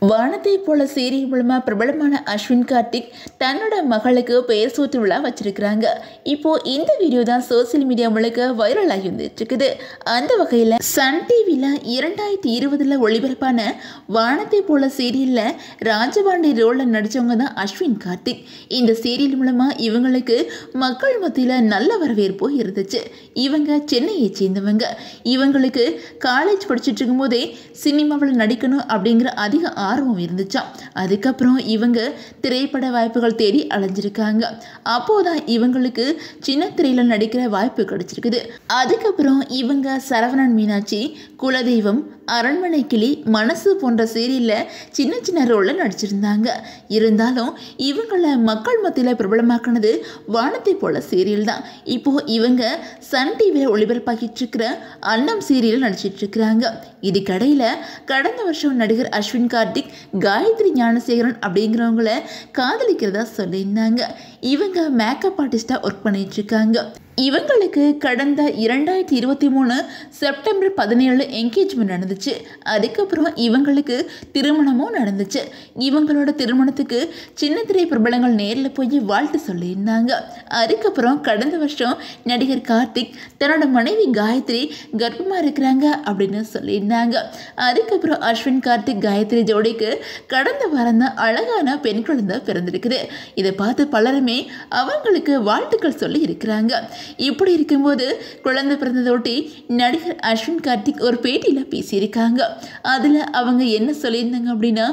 வானத்தை போல சீரியல் மூலமா பிரபலமான அஸ்வின் கார்த்திக் தன்னோட மகளுக்கு பெயர் சூட்டு விழா வச்சிருக்கிறாங்க. இப்போ இந்த வீடியோ தான் சோசியல் மீடியா முழுக்க வைரல் ஆகி வந்துட்டு இருக்குது. அந்த வகையில் சன் டிவியில் 2020 ஒளிபரப்பான வானத்தை போல சீரியல்ல ராஜபாண்டி ரோல்ல நடிச்சவங்க தான் அஸ்வின் கார்த்திக். இந்த சீரியல் மூலமா இவங்களுக்கு மக்கள் மத்தியில் நல்ல வரவேற்பு இருந்துச்சு. இவங்க சென்னையை சேர்ந்தவங்க. இவங்களுக்கு காலேஜ் படிச்சுட்டு இருக்கும் போதே சினிமாவில் நடிக்கணும் அப்படிங்கிற அதிக ஆர்வம் இருந்துச்சாம். அதுக்கப்புறம் இவங்க திரைப்பட வாய்ப்புகள் தேடி அலைஞ்சிருக்காங்க. அப்போதான் இவங்களுக்கு சின்ன திரையில நடிக்கிற வாய்ப்பு கிடைச்சிருக்குது. அதுக்கப்புறம் இவங்க சரவணன் மீனாட்சி, குலதெய்வம், அரண்மனை கிளி, மனசு போன்ற சீரியல்ல சின்ன சின்ன ரோல்ல நடிச்சிருந்தாங்க. இருந்தாலும் இவங்களை மக்கள் மத்தியில் பிரபலமாக்கினது வானத்தை போல சீரியல் தான். இப்போ இவங்க சன் டிவியில் ஒளிபரப்பாகிட்டு இருக்கிற அன்னம் சீரியல் நடிச்சிட்டு இருக்கிறாங்க. இதுக்கடையில கடந்த வருஷம் நடிகர் அஸ்வின் கார்த்திக் காயத்ரி ஞானசேகரன் அப்படிங்கிறவங்கள காதலிக்கிறதா சொல்லியிருந்தாங்க. இவங்க மேக்கப் ஆர்டிஸ்டா ஒர்க் பண்ணிட்டு இருக்காங்க. இவங்களுக்கு கடந்த 2023 செப்டம்பர் 17 என்கேஜ்மெண்ட் நடந்துச்சு. அதுக்கப்புறம் இவங்களுக்கு திருமணமும் நடந்துச்சு. இவங்களோட திருமணத்துக்கு சின்ன திரை பிரபலங்கள் நேரில் போய் வாழ்த்து சொல்லியிருந்தாங்க. அதுக்கப்புறம் கடந்த வருஷம் நடிகர் கார்த்திக் தன்னோட மனைவி காயத்ரி கர்ப்பமாக இருக்கிறாங்க அப்படின்னு சொல்லியிருந்தாங்க. அதுக்கப்புறம் அஸ்வின் கார்த்திக் காயத்ரி ஜோடிக்கு கடந்த வாரம் தான் அழகான பெண் குழந்தை பிறந்திருக்குது. இதை பார்த்து பலருமே அவங்களுக்கு வாழ்த்துக்கள் சொல்லி இருக்கிறாங்க. இப்படி இருக்கும்போது குழந்தை பிறந்ததோட்டி நடிகர் அஸ்வின் கார்த்திக் ஒரு பேட்டியில் பேசியிருக்காங்க. அதில் அவங்க என்ன சொல்லியிருந்தாங்க அப்படின்னா,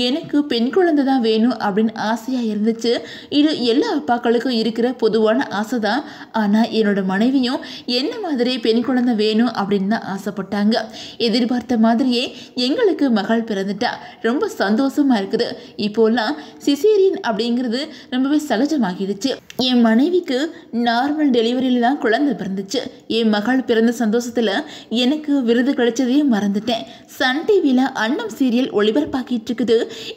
எனக்கு பெண் குழந்தை தான் வேணும் அப்படின்னு ஆசையாக இருந்துச்சு. இது எல்லா அப்பாக்களுக்கும் இருக்கிற பொதுவான ஆசை தான். ஆனால் என்னோட மனைவியும் என்ன மாதிரி பெண் குழந்தை வேணும் அப்படின்னு தான் ஆசைப்பட்டாங்க. எதிர்பார்த்த மாதிரியே எங்களுக்கு மகள் பிறந்துட்டா. ரொம்ப சந்தோஷமாக இருக்குது. இப்போலாம் சிசேரியன் அப்படிங்கிறது ரொம்பவே சகஜமாகிடுச்சு. என் மனைவிக்கு நார்மல் டெலிவரியில் தான் குழந்தை பிறந்துச்சு. என் மகள் பிறந்த சந்தோஷத்தில் எனக்கு விருது கிடைச்சதையே மறந்துட்டேன். சன் டிவியில் அன்னம் சீரியல் ஒளிபரப்பாக்கிட்டு இருக்குது.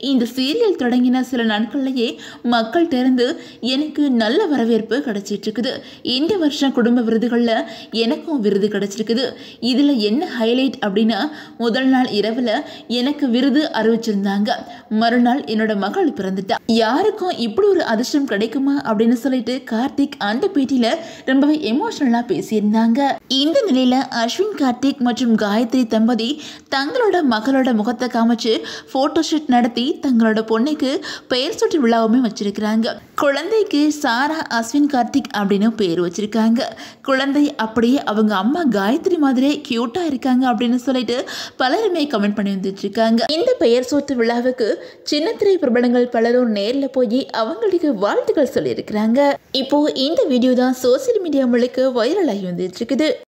இந்த சீரியல் தொடங்கின சில நாட்கள்லேயே மக்கள் திறந்து எனக்கு நல்ல வரவேற்பு கிடைச்சிட்டு இருக்குது. இந்த வருஷம் குடும்ப விருதுகளில் எனக்கும் விருது கிடைச்சிருக்குது. இதில் என்ன ஹைலைட் அப்படின்னா, முதல் நாள் இரவில் எனக்கு விருது அறிவிச்சிருந்தாங்க. மறுநாள் என்னோட மகள் பிறந்துட்டா. யாருக்கும் இப்படி ஒரு அதிர்ஷ்டம் கிடைக்குமா அப்படின்னு சொல்லிட்டு கார்த்திக் அந்த பேட்டியில் ரொம்பவே எமோஷனலாக பேசியிருந்தாங்க. இந்த நிலையில அஸ்வின் கார்த்திக் மற்றும் காயத்ரி தம்பதி தங்களோட மகளோட முகத்தை காமிச்சு போட்டோஷூட் நடத்தி தங்களோட பொண்ணுக்கு பெயர் சூட்டு விழாவுமே வச்சிருக்கிறாங்க. குழந்தைக்கு சாரா அஸ்வின் கார்த்திக் அப்படின்னு பேர் வச்சிருக்காங்க. குழந்தை அப்படியே அவங்க அம்மா காயத்ரி மாதிரியே கியூட்டா இருக்காங்க அப்படின்னு சொல்லிட்டு பலருமே கமெண்ட் பண்ணி வந்துட்டு இருக்காங்க. இந்த பெயர் சூட்டு விழாவுக்கு சின்னத்திரை பிரபலங்கள் பலரும் நேரில் போய் அவங்களுக்கு வாழ்த்துக்கள் சொல்லி இருக்கிறாங்க. இப்போ இந்த வீடியோ தான் சோசியல் மீடியா முழுக்க வைரல் ஆகி வந்துட்டு இருக்குது.